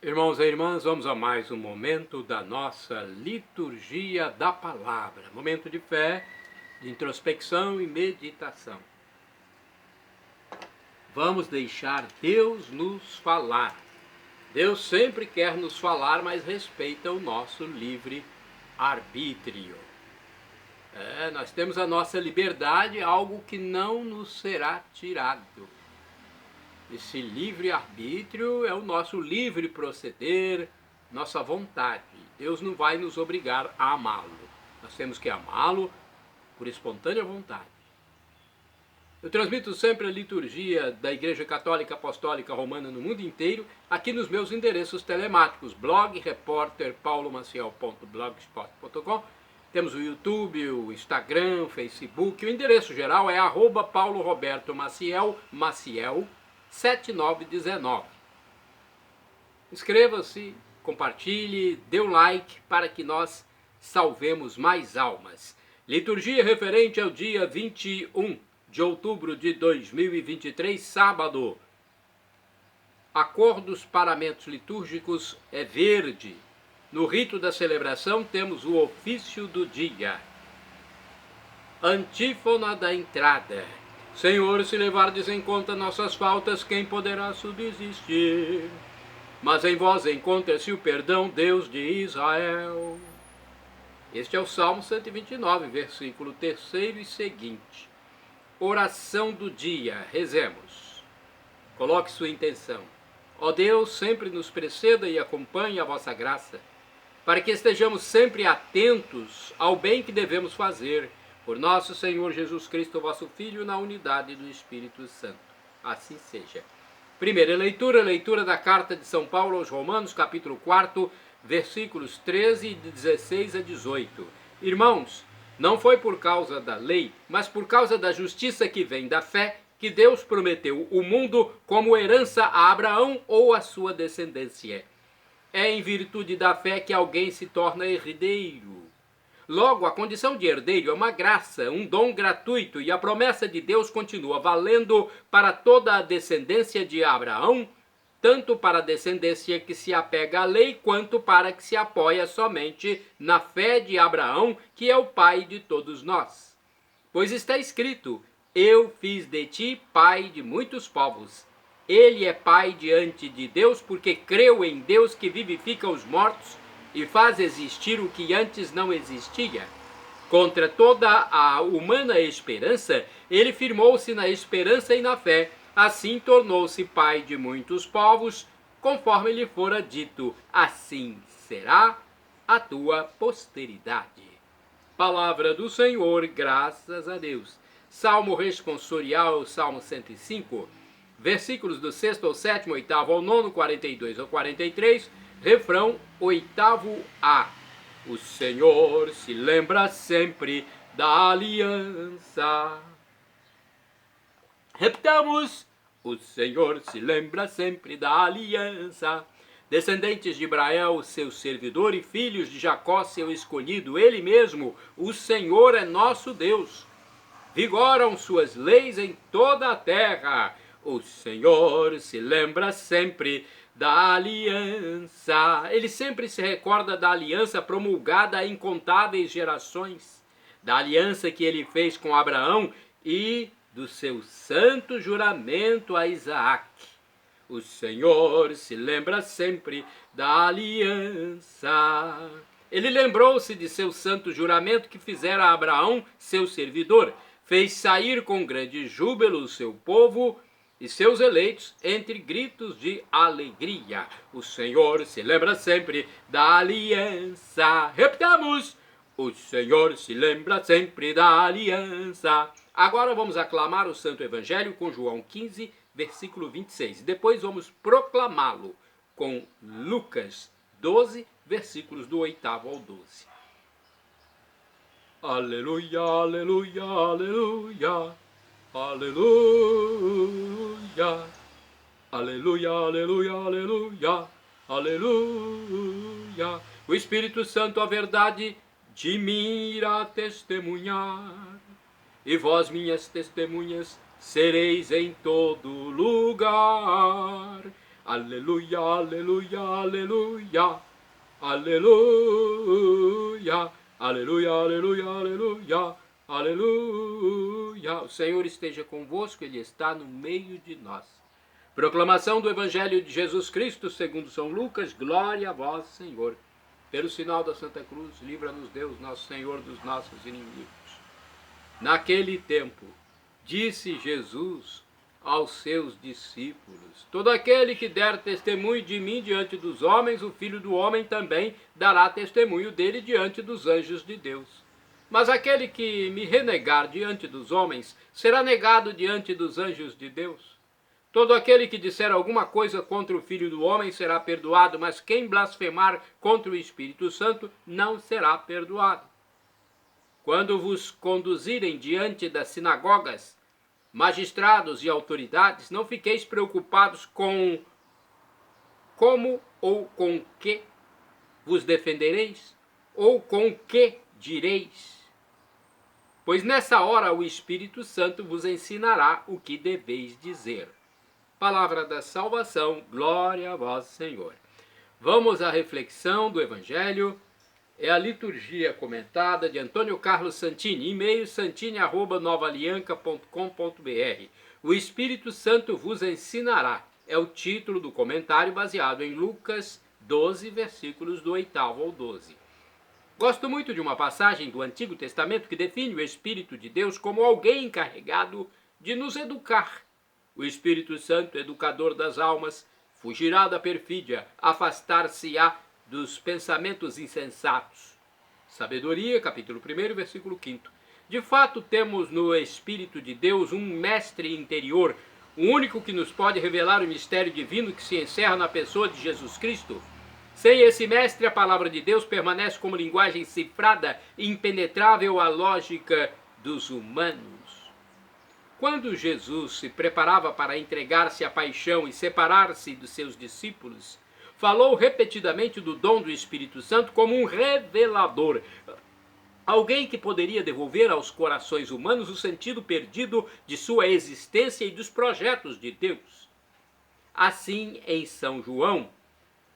Irmãos e irmãs, vamos a mais um momento da nossa liturgia da palavra. Momento de fé, de introspecção e meditação. Vamos deixar Deus nos falar. Deus sempre quer nos falar, mas respeita o nosso livre arbítrio. Nós temos a nossa liberdade, algo que não nos será tirado. Esse livre-arbítrio é o nosso livre proceder, nossa vontade. Deus não vai nos obrigar a amá-lo. Nós temos que amá-lo por espontânea vontade. Eu transmito sempre a liturgia da Igreja Católica Apostólica Romana no mundo inteiro, aqui nos meus endereços telemáticos, blog, repórter, paulomaciel.blogspot.com. Temos o YouTube, o Instagram, o Facebook. O endereço geral é @paulorobertomaciel, Maciel 7919. Inscreva-se, compartilhe, dê um like para que nós salvemos mais almas. Liturgia referente ao dia 21 de outubro de 2023, sábado. A cor dos paramentos litúrgicos é verde. No rito da celebração temos o ofício do dia. Antífona da entrada. Senhor, se levardes em conta nossas faltas, quem poderá subsistir? Mas em vós encontra-se o perdão, Deus de Israel. Este é o Salmo 129, versículo 3º e seguinte. Oração do dia, rezemos. Coloque sua intenção. Ó Deus, sempre nos preceda e acompanhe a vossa graça, para que estejamos sempre atentos ao bem que devemos fazer, por nosso Senhor Jesus Cristo, vosso Filho, na unidade do Espírito Santo. Assim seja. Primeira leitura, leitura da carta de São Paulo aos Romanos, capítulo 4, versículos 13 e 16 a 18. Irmãos, não foi por causa da lei, mas por causa da justiça que vem da fé, que Deus prometeu o mundo como herança a Abraão ou a sua descendência. É em virtude da fé que alguém se torna herdeiro. Logo, a condição de herdeiro é uma graça, um dom gratuito, e a promessa de Deus continua valendo para toda a descendência de Abraão, tanto para a descendência que se apega à lei, quanto para que se apoia somente na fé de Abraão, que é o pai de todos nós. Pois está escrito: eu fiz de ti pai de muitos povos. Ele é pai diante de Deus, porque creu em Deus que vivifica os mortos e faz existir o que antes não existia. Contra toda a humana esperança, ele firmou-se na esperança e na fé. Assim tornou-se pai de muitos povos, conforme lhe fora dito: assim será a tua posteridade. Palavra do Senhor, graças a Deus. Salmo responsorial, Salmo 105, versículos do 6º ao 7º, 8º ao 9º, 42 ao 43, refrão 8º A. O Senhor se lembra sempre da aliança. Repitamos: o Senhor se lembra sempre da aliança. Descendentes de Israel, seu servidor, e filhos de Jacó, seu escolhido, ele mesmo, o Senhor é nosso Deus. Vigoram suas leis em toda a terra. O Senhor se lembra sempre da aliança. Ele sempre se recorda da aliança promulgada a incontáveis gerações, da aliança que ele fez com Abraão e do seu santo juramento a Isaac. O Senhor se lembra sempre da aliança. Ele lembrou-se de seu santo juramento que fizera a Abraão, seu servidor. Fez sair com grande júbilo o seu povo e seus eleitos entre gritos de alegria. O Senhor se lembra sempre da aliança. Repitamos: o Senhor se lembra sempre da aliança. Agora vamos aclamar o Santo Evangelho com João 15, versículo 26. Depois vamos proclamá-lo com Lucas 12, versículos do 8º ao 12. Aleluia, aleluia, aleluia. Aleluia, aleluia, aleluia, aleluia, aleluia. O Espírito Santo, a verdade, de mim irá testemunhar, e vós, minhas testemunhas, sereis em todo lugar. Aleluia, aleluia, aleluia. Aleluia, aleluia, aleluia, aleluia, aleluia. O Senhor esteja convosco, Ele está no meio de nós. Proclamação do Evangelho de Jesus Cristo segundo São Lucas. Glória a vós, Senhor. Pelo sinal da Santa Cruz, livra-nos Deus, nosso Senhor, dos nossos inimigos. Naquele tempo, disse Jesus aos seus discípulos: todo aquele que der testemunho de mim diante dos homens, o Filho do Homem também dará testemunho dele diante dos anjos de Deus. Mas aquele que me renegar diante dos homens, será negado diante dos anjos de Deus. Todo aquele que disser alguma coisa contra o Filho do Homem será perdoado, mas quem blasfemar contra o Espírito Santo não será perdoado. Quando vos conduzirem diante das sinagogas, magistrados e autoridades, não fiqueis preocupados com como ou com que vos defendereis, ou com que direis. Pois nessa hora o Espírito Santo vos ensinará o que deveis dizer. Palavra da salvação, glória a vós, Senhor. Vamos à reflexão do Evangelho. É a liturgia comentada de Antônio Carlos Santini, e-mail santini@novaalianca.com.br. O Espírito Santo vos ensinará. É o título do comentário baseado em Lucas 12, versículos do 8º ao 12. Gosto muito de uma passagem do Antigo Testamento que define o Espírito de Deus como alguém encarregado de nos educar. O Espírito Santo, educador das almas, fugirá da perfídia, afastar-se-á dos pensamentos insensatos. Sabedoria, capítulo 1, versículo 5. De fato, temos no Espírito de Deus um mestre interior, o único que nos pode revelar o mistério divino que se encerra na pessoa de Jesus Cristo. Sem esse mestre, a palavra de Deus permanece como linguagem cifrada e impenetrável à lógica dos humanos. Quando Jesus se preparava para entregar-se à paixão e separar-se dos seus discípulos, falou repetidamente do dom do Espírito Santo como um revelador, alguém que poderia devolver aos corações humanos o sentido perdido de sua existência e dos projetos de Deus. Assim, em São João,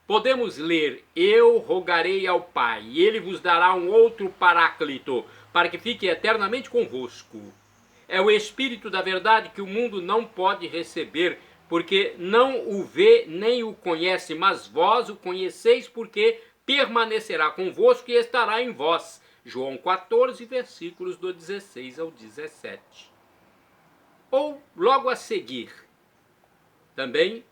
podemos ler: eu rogarei ao Pai, e ele vos dará um outro Paráclito, para que fique eternamente convosco. É o Espírito da verdade que o mundo não pode receber, porque não o vê nem o conhece, mas vós o conheceis, porque permanecerá convosco e estará em vós. João 14, versículos do 16 ao 17. Ou logo a seguir, também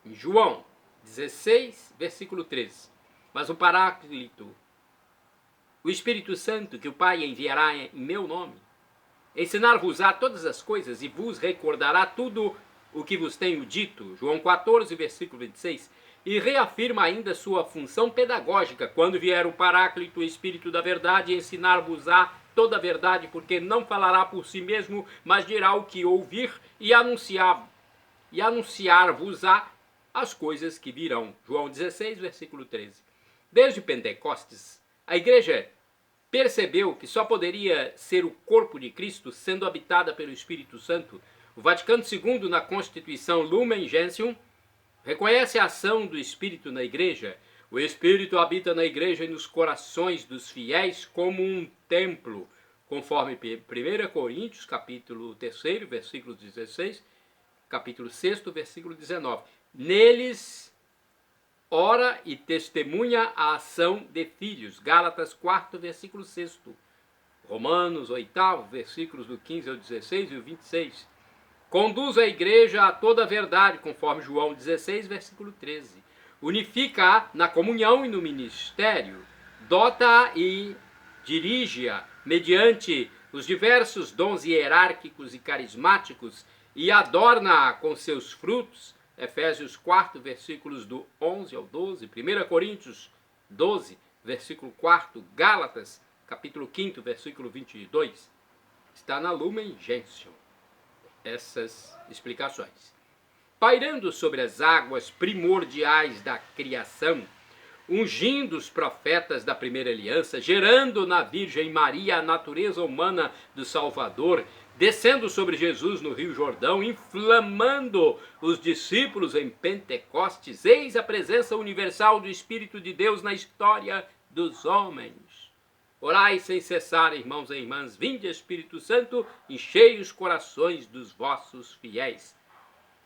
em João 16, versículo 13. Mas o Paráclito, o Espírito Santo, que o Pai enviará em meu nome, ensinar-vos-á todas as coisas e vos recordará tudo o que vos tenho dito. João 14, versículo 26. E reafirma ainda sua função pedagógica. Quando vier o Paráclito, o Espírito da verdade, ensinar-vos-á toda a verdade, porque não falará por si mesmo, mas dirá o que ouvir e anunciar-vos-á as coisas que virão. João 16, versículo 13. Desde Pentecostes, a Igreja percebeu que só poderia ser o corpo de Cristo sendo habitada pelo Espírito Santo. O Vaticano II, na Constituição Lumen Gentium, reconhece a ação do Espírito na Igreja. O Espírito habita na Igreja e nos corações dos fiéis como um templo, conforme 1 Coríntios, capítulo 3, versículo 16, capítulo 6, versículo 19. Neles ora e testemunha a ação de filhos. Gálatas 4, versículo 6. Romanos 8, versículos do 15 ao 16 e o 26. Conduz a igreja a toda a verdade, conforme João 16, versículo 13. Unifica-a na comunhão e no ministério. Dota-a e dirige-a mediante os diversos dons hierárquicos e carismáticos e adorna-a com seus frutos. Efésios 4, versículos do 11 ao 12, 1 Coríntios 12, versículo 4, Gálatas, capítulo 5, versículo 22. Está na Lumen Gentium essas explicações. Pairando sobre as águas primordiais da criação, ungindo os profetas da primeira aliança, gerando na Virgem Maria a natureza humana do Salvador, descendo sobre Jesus no Rio Jordão, inflamando os discípulos em Pentecostes, eis a presença universal do Espírito de Deus na história dos homens. Orai sem cessar, irmãos e irmãs, vinde Espírito Santo, enchei os corações dos vossos fiéis,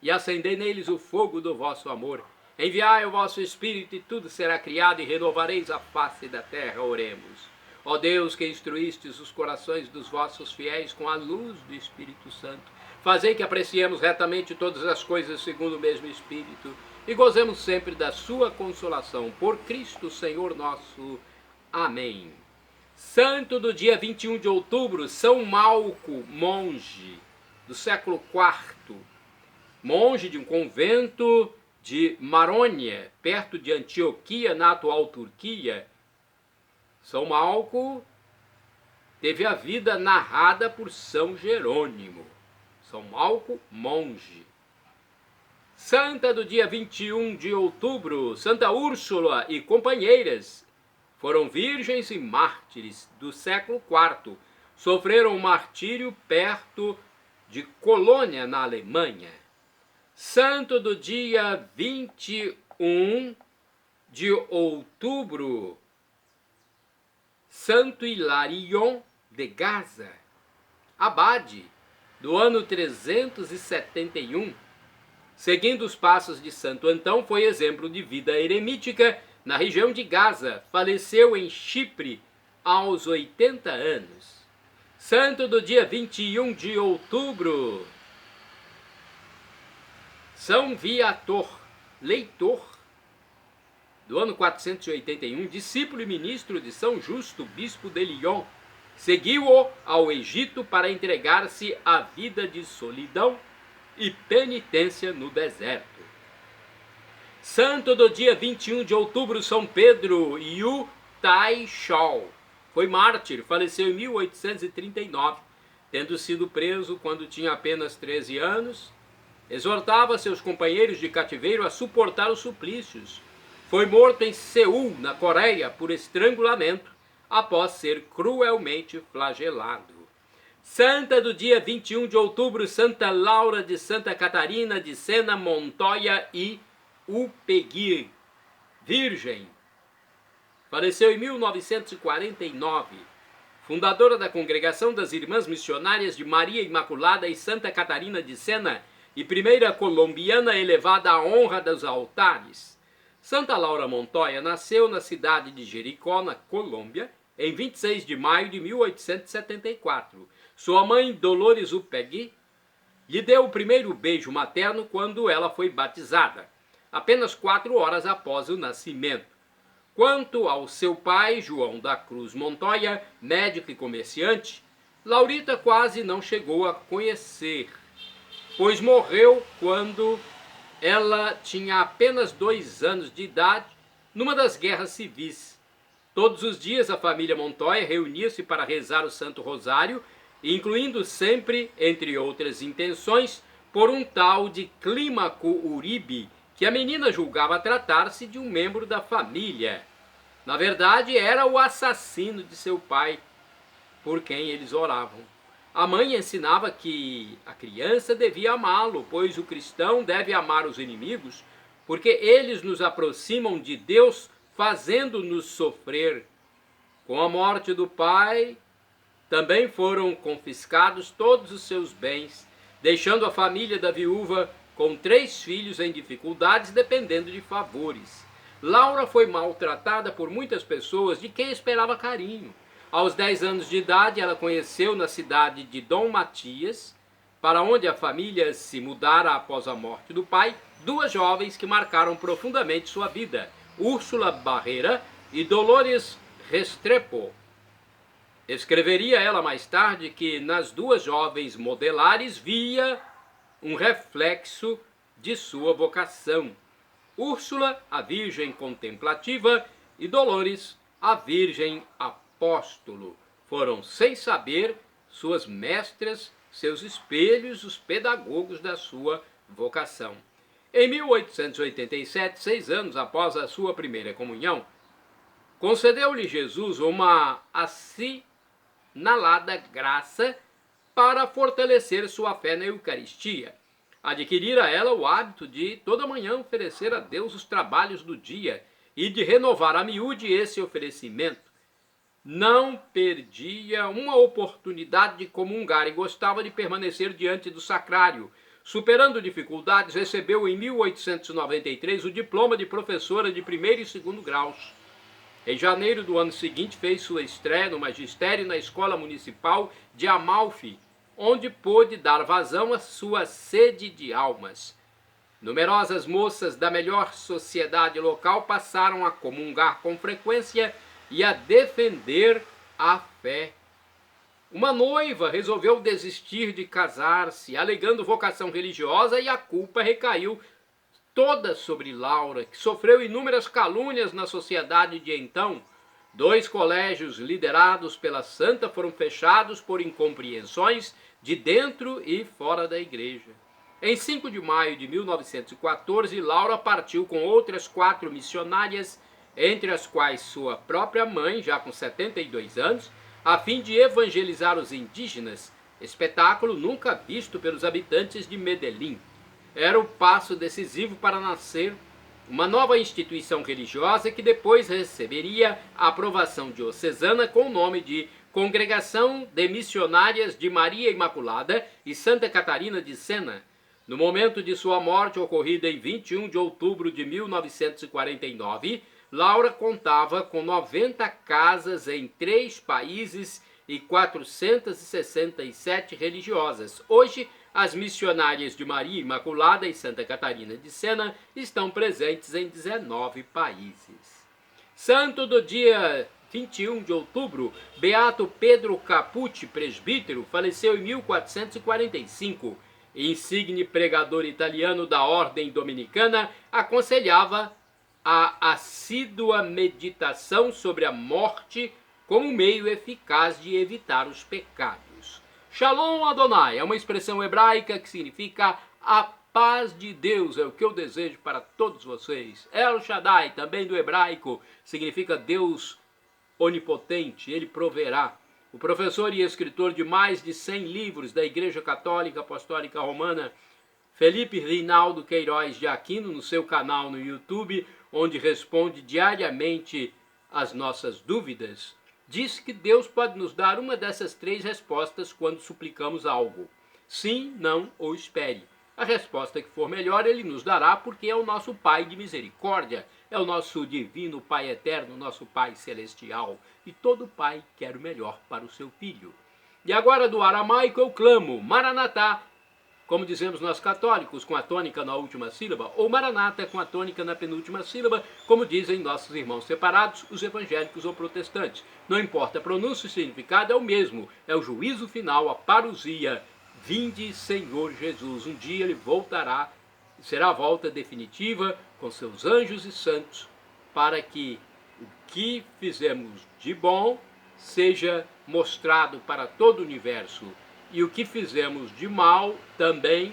e acendei neles o fogo do vosso amor. Enviai o vosso Espírito, e tudo será criado, e renovareis a face da terra. Oremos. Ó Deus, que instruístes os corações dos vossos fiéis com a luz do Espírito Santo, fazei que apreciemos retamente todas as coisas segundo o mesmo Espírito, e gozemos sempre da sua consolação. Por Cristo Senhor nosso. Amém. Santo do dia 21 de outubro, São Malco, monge do século IV, monge de um convento de Marônia, perto de Antioquia, na atual Turquia. São Malco teve a vida narrada por São Jerônimo. São Malco, monge. Santa do dia 21 de outubro, Santa Úrsula e companheiras, foram virgens e mártires do século IV. Sofreram um martírio perto de Colônia, na Alemanha. Santo do dia 21 de outubro, Santo Hilarion de Gaza, abade do ano 371, seguindo os passos de Santo Antão, foi exemplo de vida eremítica na região de Gaza. Faleceu em Chipre aos 80 anos. Santo do dia 21 de outubro, São Viator, leitor, do ano 481, discípulo e ministro de São Justo, bispo de Lyon. Seguiu-o ao Egito para entregar-se à vida de solidão e penitência no deserto. Santo do dia 21 de outubro, São Pedro Yu Tai Shao. Foi mártir, faleceu em 1839, tendo sido preso quando tinha apenas 13 anos. Exortava seus companheiros de cativeiro a suportar os suplícios. Foi morto em Seul, na Coreia, por estrangulamento, após ser cruelmente flagelado. Santa do dia 21 de outubro, Santa Laura de Santa Catarina de Sena, Montoya e Upegui, virgem. Faleceu em 1949. Fundadora da Congregação das Irmãs Missionárias de Maria Imaculada e Santa Catarina de Sena, e primeira colombiana elevada à honra dos altares. Santa Laura Montoya nasceu na cidade de Jericó, na Colômbia, em 26 de maio de 1874. Sua mãe, Dolores Upegui, lhe deu o primeiro beijo materno quando ela foi batizada, apenas 4 horas após o nascimento. Quanto ao seu pai, João da Cruz Montoya, médico e comerciante, Laurita quase não chegou a conhecer, pois morreu quando ela tinha apenas 2 anos de idade, numa das guerras civis. Todos os dias a família Montoya reunia-se para rezar o Santo Rosário, incluindo sempre, entre outras intenções, por um tal de Clímaco Uribe, que a menina julgava tratar-se de um membro da família. Na verdade, era o assassino de seu pai, por quem eles oravam. A mãe ensinava que a criança devia amá-lo, pois o cristão deve amar os inimigos, porque eles nos aproximam de Deus, fazendo-nos sofrer. Com a morte do pai, também foram confiscados todos os seus bens, deixando a família da viúva com 3 filhos em dificuldades, dependendo de favores. Laura foi maltratada por muitas pessoas de quem esperava carinho. Aos 10 anos de idade, ela conheceu na cidade de Dom Matias, para onde a família se mudara após a morte do pai, 2 jovens que marcaram profundamente sua vida, Úrsula Barreira e Dolores Restrepo. Escreveria ela mais tarde que nas 2 jovens modelares via um reflexo de sua vocação. Úrsula, a virgem contemplativa, e Dolores, a virgem apóstolo. Foram, sem saber, suas mestras, seus espelhos, os pedagogos da sua vocação. Em 1887, 6 anos após a sua primeira comunhão, concedeu-lhe Jesus uma assinalada graça para fortalecer sua fé na Eucaristia. Adquirira ela o hábito de toda manhã oferecer a Deus os trabalhos do dia e de renovar a miúde esse oferecimento. Não perdia uma oportunidade de comungar e gostava de permanecer diante do sacrário. Superando dificuldades, recebeu em 1893 o diploma de professora de primeiro e segundo graus. Em janeiro do ano seguinte, fez sua estreia no magistério na Escola Municipal de Amalfi, onde pôde dar vazão à sua sede de almas. Numerosas moças da melhor sociedade local passaram a comungar com frequência e a defender a fé. Uma noiva resolveu desistir de casar-se, alegando vocação religiosa, e a culpa recaiu toda sobre Laura, que sofreu inúmeras calúnias na sociedade de então. 2 colégios liderados pela santa foram fechados por incompreensões de dentro e fora da igreja. Em 5 de maio de 1914, Laura partiu com outras 4 missionárias, entre as quais sua própria mãe, já com 72 anos, a fim de evangelizar os indígenas, espetáculo nunca visto pelos habitantes de Medellín. Era o passo decisivo para nascer uma nova instituição religiosa que depois receberia a aprovação diocesana com o nome de Congregação de Missionárias de Maria Imaculada e Santa Catarina de Sena. No momento de sua morte, ocorrida em 21 de outubro de 1949, Laura contava com 90 casas em 3 países e 467 religiosas. Hoje, as missionárias de Maria Imaculada e Santa Catarina de Sena estão presentes em 19 países. Santo do dia 21 de outubro, Beato Pedro Capucci, presbítero, faleceu em 1445. Insigne pregador italiano da Ordem Dominicana, aconselhava a assídua meditação sobre a morte como meio eficaz de evitar os pecados. Shalom Adonai é uma expressão hebraica que significa a paz de Deus, é o que eu desejo para todos vocês. El Shaddai, também do hebraico, significa Deus onipotente, ele proverá. O professor e escritor de mais de 100 livros da Igreja Católica Apostólica Romana, Felipe Rinaldo Queiroz de Aquino, no seu canal no YouTube, onde responde diariamente às nossas dúvidas, diz que Deus pode nos dar uma dessas 3 respostas quando suplicamos algo. Sim, não ou espere. A resposta que for melhor ele nos dará, porque é o nosso Pai de misericórdia, é o nosso divino Pai eterno, nosso Pai celestial. E todo pai quer o melhor para o seu filho. E agora do aramaico eu clamo, Maranatá, como dizemos nós católicos, com a tônica na última sílaba, ou Maranata com a tônica na penúltima sílaba, como dizem nossos irmãos separados, os evangélicos ou protestantes. Não importa a pronúncia, o significado é o mesmo, é o juízo final, a parousia. Vinde, Senhor Jesus. Um dia ele voltará, será a volta definitiva com seus anjos e santos, para que o que fizemos de bom seja mostrado para todo o universo, e o que fizemos de mal também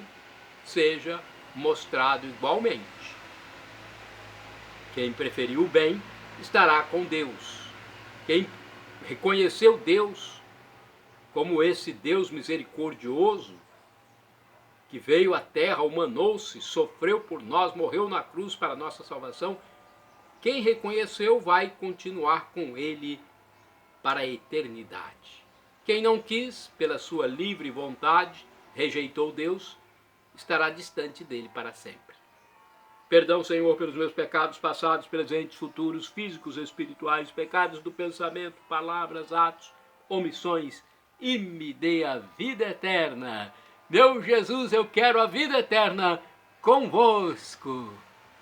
seja mostrado igualmente. Quem preferiu o bem estará com Deus. Quem reconheceu Deus como esse Deus misericordioso, que veio à terra, humanou-se, sofreu por nós, morreu na cruz para a nossa salvação, quem reconheceu vai continuar com ele para a eternidade. Quem não quis, pela sua livre vontade, rejeitou Deus, estará distante dele para sempre. Perdão, Senhor, pelos meus pecados passados, presentes, futuros, físicos, espirituais, pecados do pensamento, palavras, atos, omissões, e me dê a vida eterna. Meu Jesus, eu quero a vida eterna convosco.